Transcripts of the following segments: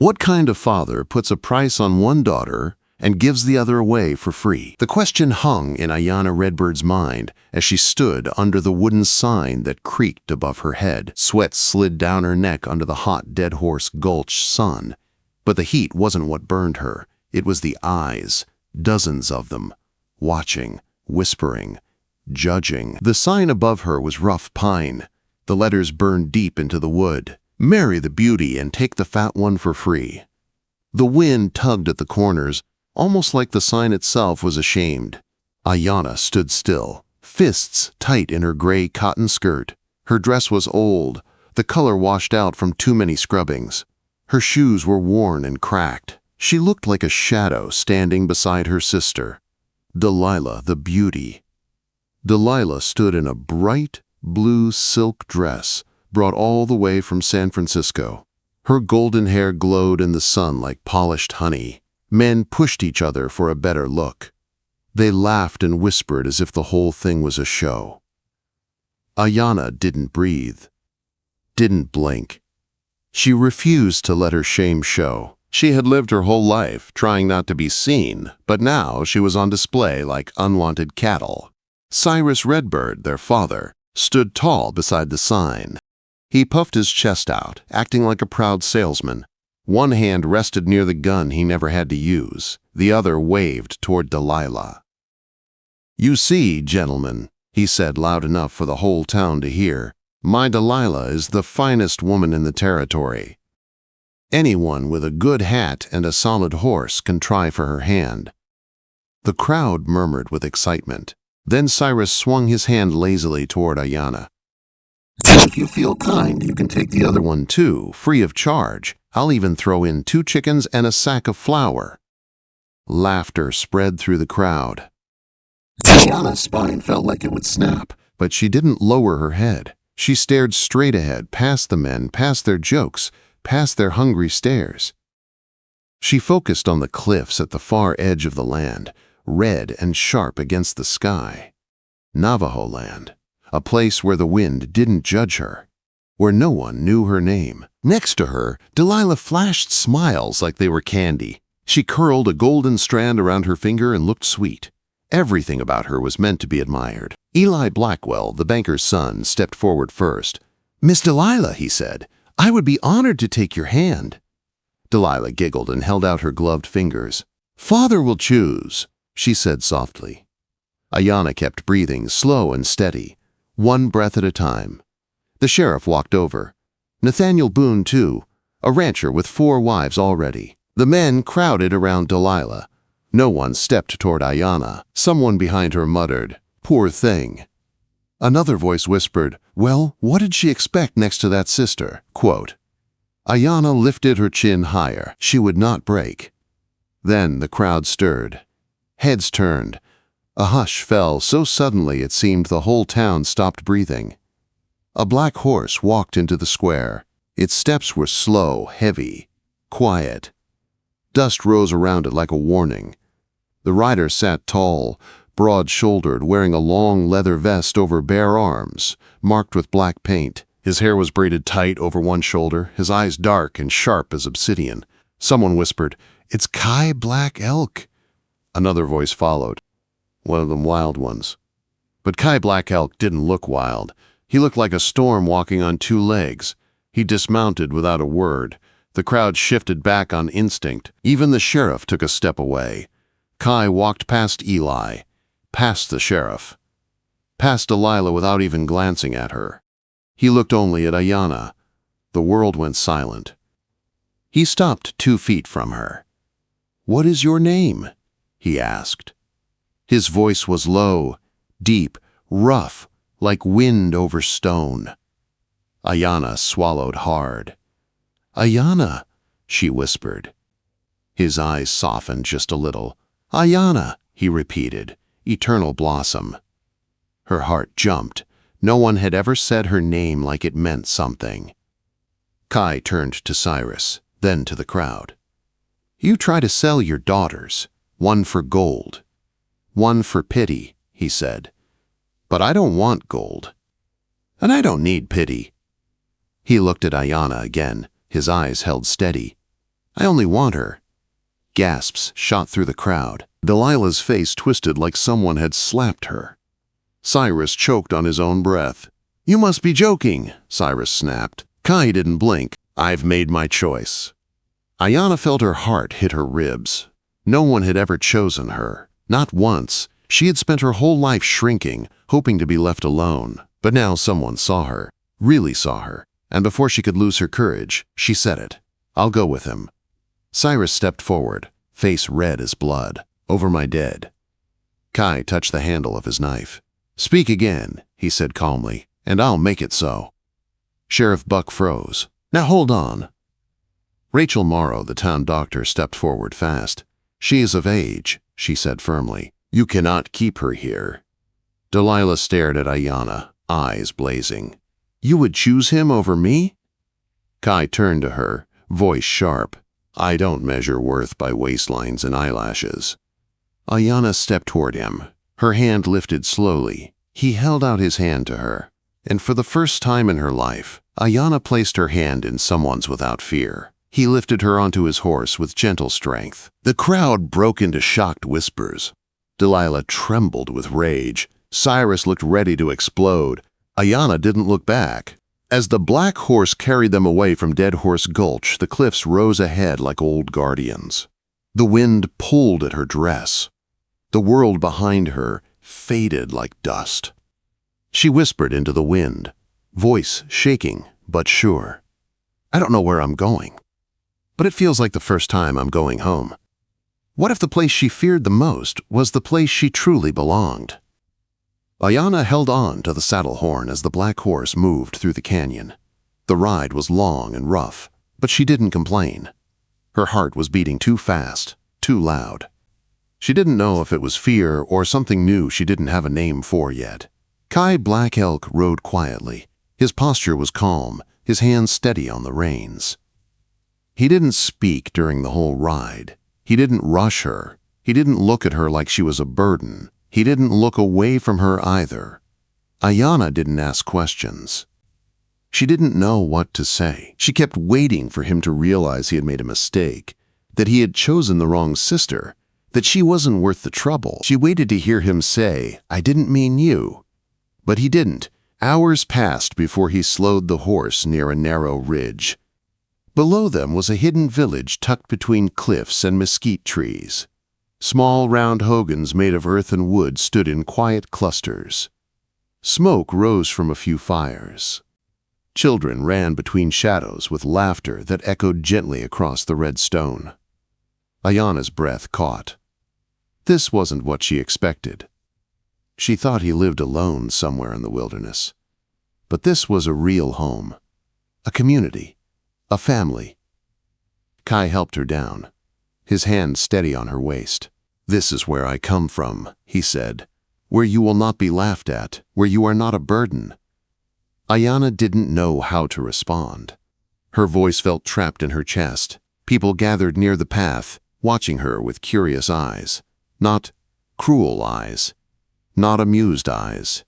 What kind of father puts a price on one daughter and gives the other away for free? The question hung in Ayana Redbird's mind as she stood under the wooden sign that creaked above her head. Sweat slid down her neck under the hot Dead Horse Gulch sun. But the heat wasn't what burned her. It was the eyes, dozens of them, watching, whispering, judging. The sign above her was rough pine. The letters burned deep into the wood. Marry the beauty and take the fat one for free. The wind tugged at the corners, almost like the sign itself was ashamed. Ayana stood still, fists tight in her gray cotton skirt. Her dress was old, the color washed out from too many scrubbings. Her shoes were worn and cracked. She looked like a shadow standing beside her sister, Delilah the beauty. Delilah stood in a bright blue silk dress, brought all the way from San Francisco. Her golden hair glowed in the sun like polished honey. Men pushed each other for a better look. They laughed and whispered as if the whole thing was a show. Ayana didn't breathe, didn't blink. She refused to let her shame show. She had lived her whole life trying not to be seen, but now she was on display like unwanted cattle. Cyrus Redbird, their father, stood tall beside the sign. He puffed his chest out, acting like a proud salesman. One hand rested near the gun he never had to use. The other waved toward Delilah. "You see, gentlemen," he said loud enough for the whole town to hear, "my Delilah is the finest woman in the territory. Anyone with a good hat and a solid horse can try for her hand." The crowd murmured with excitement. Then Cyrus swung his hand lazily toward Ayana. "If you feel kind, you can take the other one too, free of charge. I'll even throw in 2 chickens and a sack of flour." Laughter spread through the crowd. Ayana's spine felt like it would snap, but she didn't lower her head. She stared straight ahead, past the men, past their jokes, past their hungry stares. She focused on the cliffs at the far edge of the land, red and sharp against the sky. Navajo land. A place where the wind didn't judge her, where no one knew her name. Next to her, Delilah flashed smiles like they were candy. She curled a golden strand around her finger and looked sweet. Everything about her was meant to be admired. Eli Blackwell, the banker's son, stepped forward first. "Miss Delilah," he said, "I would be honored to take your hand." Delilah giggled and held out her gloved fingers. "Father will choose," she said softly. Ayana kept breathing, slow and steady, one breath at a time. The sheriff walked over. Nathaniel Boone, too, a rancher with 4 wives already. The men crowded around Delilah. No one stepped toward Ayana. Someone behind her muttered, "Poor thing." Another voice whispered, "Well, what did she expect next to that sister?" Quote. Ayana lifted her chin higher. She would not break. Then the crowd stirred. Heads turned. A hush fell so suddenly it seemed the whole town stopped breathing. A black horse walked into the square. Its steps were slow, heavy, quiet. Dust rose around it like a warning. The rider sat tall, broad-shouldered, wearing a long leather vest over bare arms, marked with black paint. His hair was braided tight over one shoulder, his eyes dark and sharp as obsidian. Someone whispered, "It's Kai Black Elk." Another voice followed, "One of them wild ones." But Kai Black Elk didn't look wild. He looked like a storm walking on 2 legs. He dismounted without a word. The crowd shifted back on instinct. Even the sheriff took a step away. Kai walked past Eli, past the sheriff, past Delilah without even glancing at her. He looked only at Ayana. The world went silent. He stopped 2 feet from her. "What is your name?" he asked. His voice was low, deep, rough, like wind over stone. Ayana swallowed hard. "Ayana," she whispered. His eyes softened just a little. "Ayana," he repeated, "eternal blossom." Her heart jumped. No one had ever said her name like it meant something. Kai turned to Cyrus, then to the crowd. "You try to sell your daughters, one for gold, one for pity," he said. "But I don't want gold, and I don't need pity." He looked at Ayana again, his eyes held steady. I only want her." Gasps shot through the crowd. Delilah's face twisted like someone had slapped her. Cyrus choked on his own breath. "You must be joking," Cyrus snapped. Kai didn't blink. "I've made my choice." Ayana felt her heart hit her ribs. No one had ever chosen her. Not once. She had spent her whole life shrinking, hoping to be left alone. But now someone saw her, really saw her, and before she could lose her courage, she said it. "I'll go with him." Cyrus stepped forward, face red as blood. "Over my dead." Kai touched the handle of his knife. "Speak again," he said calmly, "and I'll make it so." Sheriff Buck froze. "Now hold on." Rachel Morrow, the town doctor, stepped forward fast. "She is of age," she said firmly. "You cannot keep her here." Delilah stared at Ayana, eyes blazing. "You would choose him over me?" Kai turned to her, voice sharp. "I don't measure worth by waistlines and eyelashes." Ayana stepped toward him, her hand lifted slowly. He held out his hand to her, and for the first time in her life, Ayana placed her hand in someone's without fear. He lifted her onto his horse with gentle strength. The crowd broke into shocked whispers. Delilah trembled with rage. Cyrus looked ready to explode. Ayana didn't look back. As the black horse carried them away from Dead Horse Gulch, the cliffs rose ahead like old guardians. The wind pulled at her dress. The world behind her faded like dust. She whispered into the wind, voice shaking but sure. "I don't know where I'm going, but it feels like the first time I'm going home." What if the place she feared the most was the place she truly belonged? Ayana held on to the saddle horn as the black horse moved through the canyon. The ride was long and rough, but she didn't complain. Her heart was beating too fast, too loud. She didn't know if it was fear or something new she didn't have a name for yet. Kai Black Elk rode quietly. His posture was calm, his hands steady on the reins. He didn't speak during the whole ride. He didn't rush her. He didn't look at her like she was a burden. He didn't look away from her either. Ayana didn't ask questions. She didn't know what to say. She kept waiting for him to realize he had made a mistake, that he had chosen the wrong sister, that she wasn't worth the trouble. She waited to hear him say, "I didn't mean you." But he didn't. Hours passed before he slowed the horse near a narrow ridge. Below them was a hidden village tucked between cliffs and mesquite trees. Small round hogans made of earth and wood stood in quiet clusters. Smoke rose from a few fires. Children ran between shadows with laughter that echoed gently across the red stone. Ayana's breath caught. This wasn't what she expected. She thought he lived alone somewhere in the wilderness. But this was a real home, a community, a family. Kai helped her down, his hand steady on her waist. "This is where I come from," he said, "where you will not be laughed at, where you are not a burden." Ayana didn't know how to respond. Her voice felt trapped in her chest. People gathered near the path, watching her with curious eyes. Not cruel eyes, not amused eyes,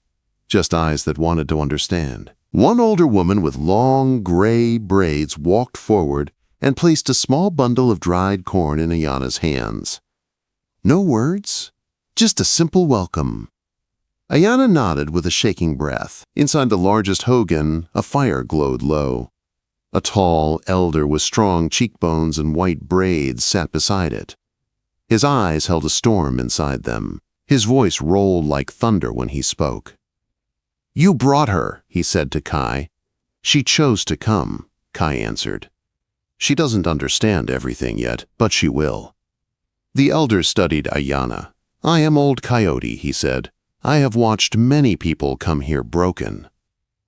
just eyes that wanted to understand. One older woman with long, gray braids walked forward and placed a small bundle of dried corn in Ayana's hands. No words, just a simple welcome. Ayana nodded with a shaking breath. Inside the largest hogan, a fire glowed low. A tall elder with strong cheekbones and white braids sat beside it. His eyes held a storm inside them. His voice rolled like thunder when he spoke. "You brought her," he said to Kai. "She chose to come," Kai answered. "She doesn't understand everything yet, but she will." The elder studied Ayana. "I am Old Coyote," he said. "I have watched many people come here broken.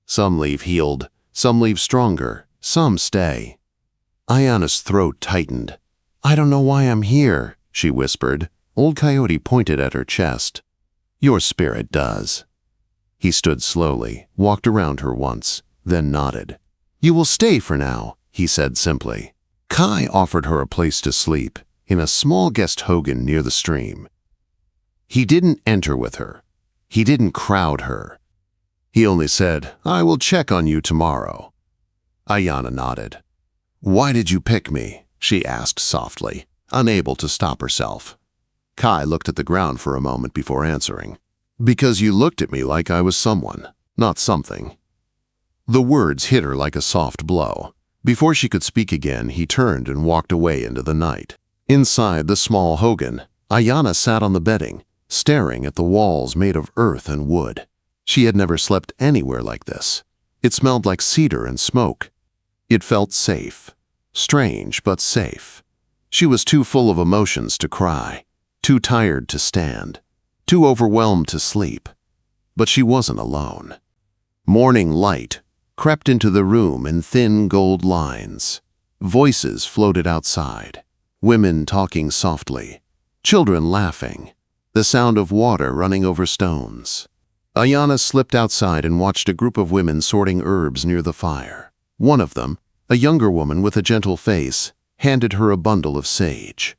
Some leave healed, some leave stronger, some stay." Ayana's throat tightened. "I don't know why I'm here," she whispered. Old Coyote pointed at her chest. "Your spirit does." He stood slowly, walked around her once, then nodded. "You will stay for now," he said simply. Kai offered her a place to sleep, in a small guest hogan near the stream. He didn't enter with her. He didn't crowd her. He only said, "I will check on you tomorrow." Ayana nodded. "Why did you pick me?" she asked softly, unable to stop herself. Kai looked at the ground for a moment before answering. Because you looked at me like I was someone, not something. The words hit her like a soft blow. Before she could speak again, he turned and walked away into the night. Inside the small hogan, Ayana sat on the bedding, staring at the walls made of earth and wood. She had never slept anywhere like this. It smelled like cedar and smoke. It felt safe. Strange, but safe. She was too full of emotions to cry, too tired to stand, too overwhelmed to sleep. But she wasn't alone. Morning light crept into the room in thin gold lines. Voices floated outside. Women talking softly. Children laughing. The sound of water running over stones. Ayana slipped outside and watched a group of women sorting herbs near the fire. One of them, a younger woman with a gentle face, handed her a bundle of sage.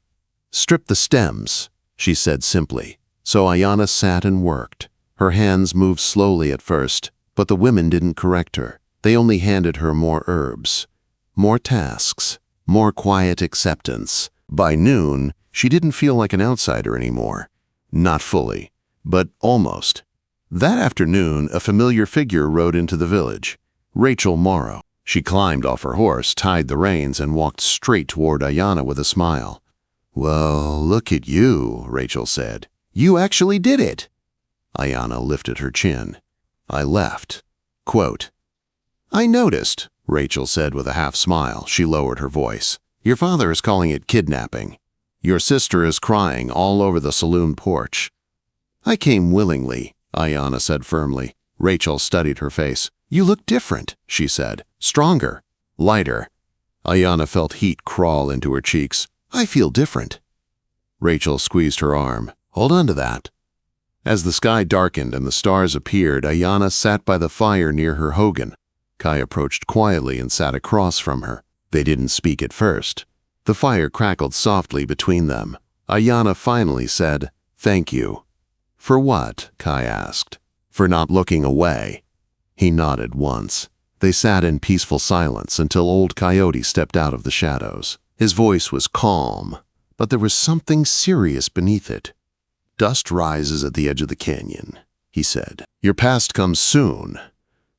"Strip the stems," she said simply. So Ayana sat and worked. Her hands moved slowly at first, but the women didn't correct her. They only handed her more herbs, more tasks, more quiet acceptance. By noon, she didn't feel like an outsider anymore. Not fully, but almost. That afternoon, a familiar figure rode into the village. Rachel Morrow. She climbed off her horse, tied the reins, and walked straight toward Ayana with a smile. "Well, look at you," Rachel said. "You actually did it." Ayana lifted her chin. "I left." Quote, "I noticed," Rachel said with a half-smile. She lowered her voice. "Your father is calling it kidnapping. Your sister is crying all over the saloon porch." "I came willingly," Ayana said firmly. Rachel studied her face. "You look different," she said. "Stronger, lighter." Ayana felt heat crawl into her cheeks. "I feel different." Rachel squeezed her arm. "Hold on to that." As the sky darkened and the stars appeared, Ayana sat by the fire near her hogan. Kai approached quietly and sat across from her. They didn't speak at first. The fire crackled softly between them. Ayana finally said, "Thank you." "For what?" Kai asked. "For not looking away." He nodded once. They sat in peaceful silence until old Coyote stepped out of the shadows. His voice was calm, but there was something serious beneath it. "Dust rises at the edge of the canyon," he said. "Your past comes soon."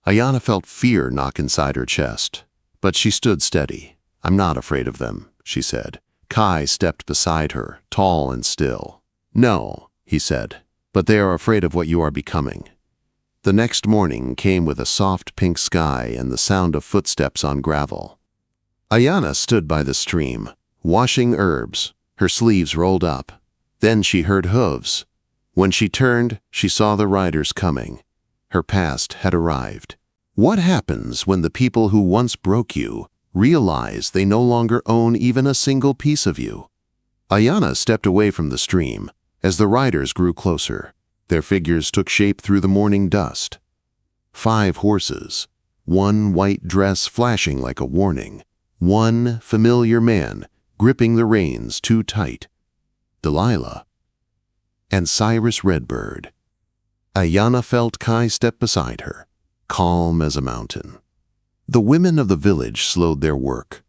Ayana felt fear knock inside her chest, but she stood steady. "I'm not afraid of them," she said. Kai stepped beside her, tall and still. "No," he said, "but they are afraid of what you are becoming." The next morning came with a soft pink sky and the sound of footsteps on gravel. Ayana stood by the stream, washing herbs, her sleeves rolled up. Then she heard hooves. When she turned, she saw the riders coming. Her past had arrived. What happens when the people who once broke you realize they no longer own even a single piece of you? Ayana stepped away from the stream as the riders grew closer. Their figures took shape through the morning dust. 5 horses, one white dress flashing like a warning, one familiar man gripping the reins too tight. Delilah and Cyrus Redbird. Ayana felt Kai step beside her, calm as a mountain. The women of the village slowed their work.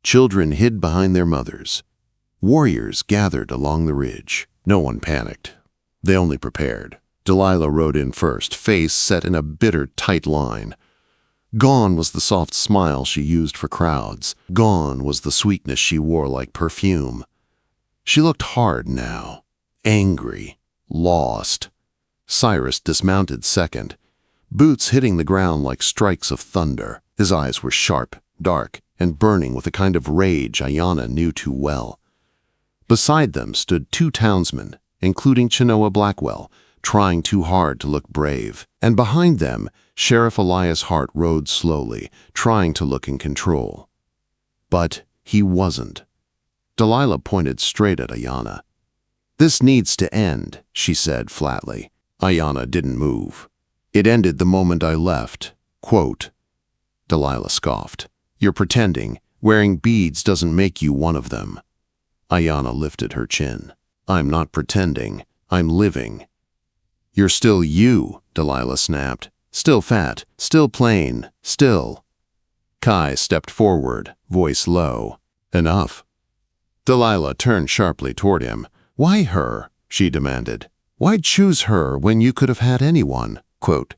Children hid behind their mothers. Warriors gathered along the ridge. No one panicked. They only prepared. Delilah rode in first, face set in a bitter, tight line. Gone was the soft smile she used for crowds. Gone was the sweetness she wore like perfume. She looked hard now, angry, lost. Cyrus dismounted second, boots hitting the ground like strikes of thunder. His eyes were sharp, dark, and burning with a kind of rage Ayana knew too well. Beside them stood 2 townsmen, including Chenoa Blackwell, trying too hard to look brave. And behind them, Sheriff Elias Hart rode slowly, trying to look in control. But he wasn't. Delilah pointed straight at Ayana. "This needs to end," she said flatly. Ayana didn't move. "It ended the moment I left." Quote. Delilah scoffed. "You're pretending. Wearing beads doesn't make you one of them." Ayana lifted her chin. "I'm not pretending. I'm living." "You're still you," Delilah snapped. "Still fat, still plain, still." Kai stepped forward, voice low. "Enough." Delilah turned sharply toward him. "Why her?" she demanded. "Why choose her when you could have had anyone?" Quote.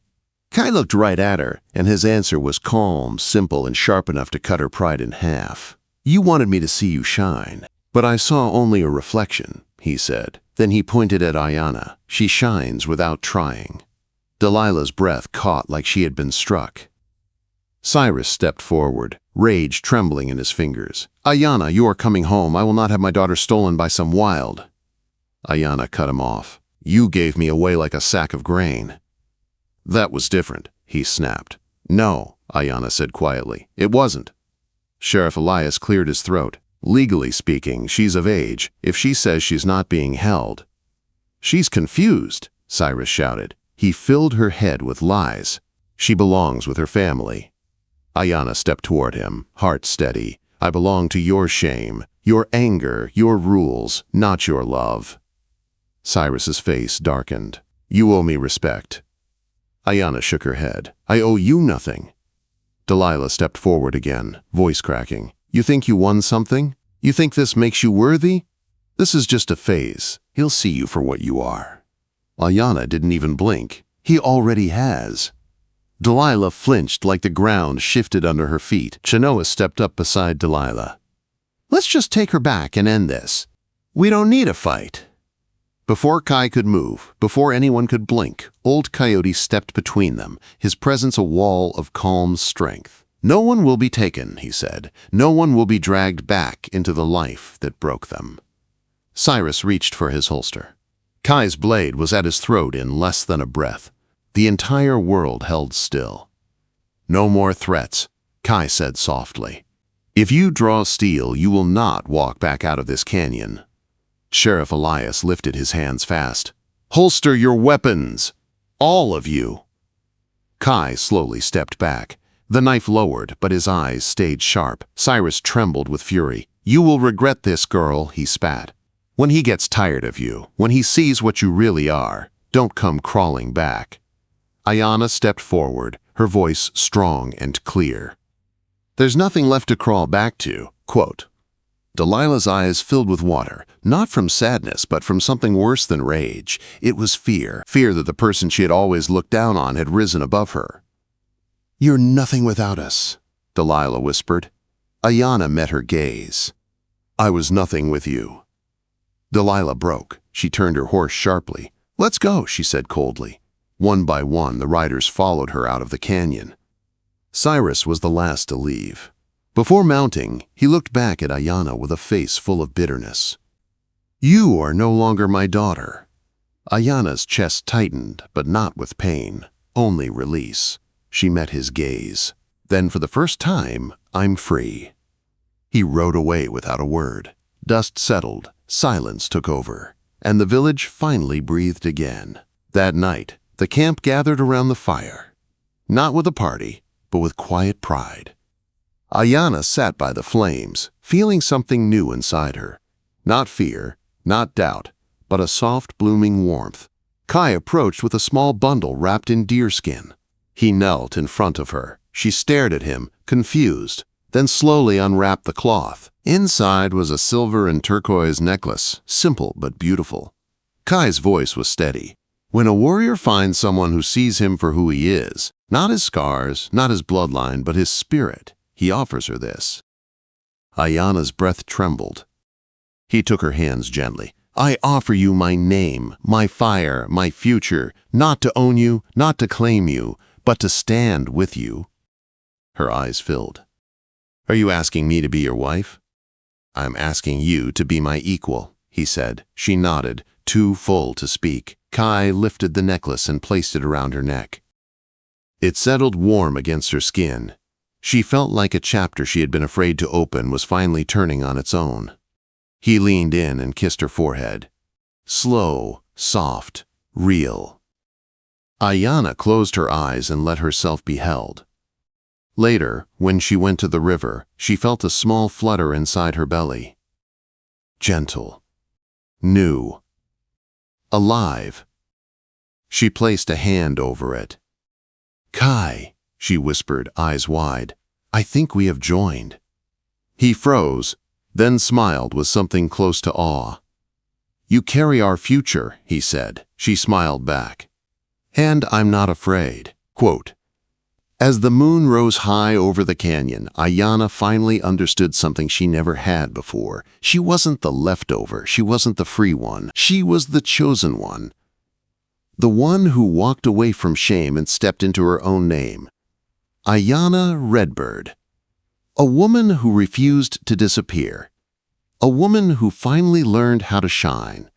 Kai looked right at her, and his answer was calm, simple, and sharp enough to cut her pride in half. "You wanted me to see you shine, but I saw only a reflection," he said. Then he pointed at Ayana. "She shines without trying." Delilah's breath caught like she had been struck. Cyrus stepped forward, rage trembling in his fingers. "Ayana, you are coming home. I will not have my daughter stolen by some wild." Ayana cut him off. "You gave me away like a sack of grain." "That was different," he snapped. "No," Ayana said quietly. "It wasn't." Sheriff Elias cleared his throat. "Legally speaking, she's of age, if she says she's not being held." "She's confused," Cyrus shouted. He filled her head with lies. "She belongs with her family." Ayana stepped toward him, heart steady. "I belong to your shame, your anger, your rules, not your love." Cyrus's face darkened. "You owe me respect." Ayana shook her head. "I owe you nothing." Delilah stepped forward again, voice cracking. "You think you won something? You think this makes you worthy? This is just a phase. He'll see you for what you are." Ayana didn't even blink. "He already has." Delilah flinched like the ground shifted under her feet. Chenoa stepped up beside Delilah. "Let's just take her back and end this. We don't need a fight." Before Kai could move, before anyone could blink, Old Coyote stepped between them, his presence a wall of calm strength. "No one will be taken," he said. "No one will be dragged back into the life that broke them." Cyrus reached for his holster. Kai's blade was at his throat in less than a breath. The entire world held still. "No more threats," Kai said softly. "If you draw steel, you will not walk back out of this canyon." Sheriff Elias lifted his hands fast. "Holster your weapons! All of you!" Kai slowly stepped back. The knife lowered, but his eyes stayed sharp. Cyrus trembled with fury. "You will regret this, girl," he spat. "When he gets tired of you, when he sees what you really are, don't come crawling back." Ayana stepped forward, her voice strong and clear. "There's nothing left to crawl back to." Quote. Delilah's eyes filled with water, not from sadness, but from something worse than rage. It was fear, fear that the person she had always looked down on had risen above her. "You're nothing without us," Delilah whispered. Ayana met her gaze. "I was nothing with you." Delilah broke. She turned her horse sharply. "Let's go," she said coldly. One by one, the riders followed her out of the canyon. Cyrus was the last to leave. Before mounting, he looked back at Ayana with a face full of bitterness. "You are no longer my daughter." Ayana's chest tightened, but not with pain, only release. She met his gaze. "Then for the first time, I'm free." He rode away without a word. Dust settled, silence took over, and the village finally breathed again. That night, the camp gathered around the fire, not with a party, but with quiet pride. Ayana sat by the flames, feeling something new inside her. Not fear, not doubt, but a soft, blooming warmth. Kai approached with a small bundle wrapped in deerskin. He knelt in front of her. She stared at him, confused, then slowly unwrapped the cloth. Inside was a silver and turquoise necklace, simple but beautiful. Kai's voice was steady. "When a warrior finds someone who sees him for who he is, not his scars, not his bloodline, but his spirit, he offers her this." Ayana's breath trembled. He took her hands gently. "I offer you my name, my fire, my future, not to own you, not to claim you, but to stand with you." Her eyes filled. "Are you asking me to be your wife?" "I'm asking you to be my equal," he said. She nodded, too full to speak. Kai lifted the necklace and placed it around her neck. It settled warm against her skin. She felt like a chapter she had been afraid to open was finally turning on its own. He leaned in and kissed her forehead. Slow, soft, real. Ayana closed her eyes and let herself be held. Later, when she went to the river, she felt a small flutter inside her belly. Gentle. New. Alive. She placed a hand over it. "Kai," she whispered, eyes wide, "I think we have joined." He froze, then smiled with something close to awe. "You carry our future," he said. She smiled back. "And I'm not afraid." Quote, as the moon rose high over the canyon, Ayana finally understood something she never had before. She wasn't the leftover. She wasn't the free one. She was the chosen one. The one who walked away from shame and stepped into her own name. Ayana Redbird. A woman who refused to disappear. A woman who finally learned how to shine.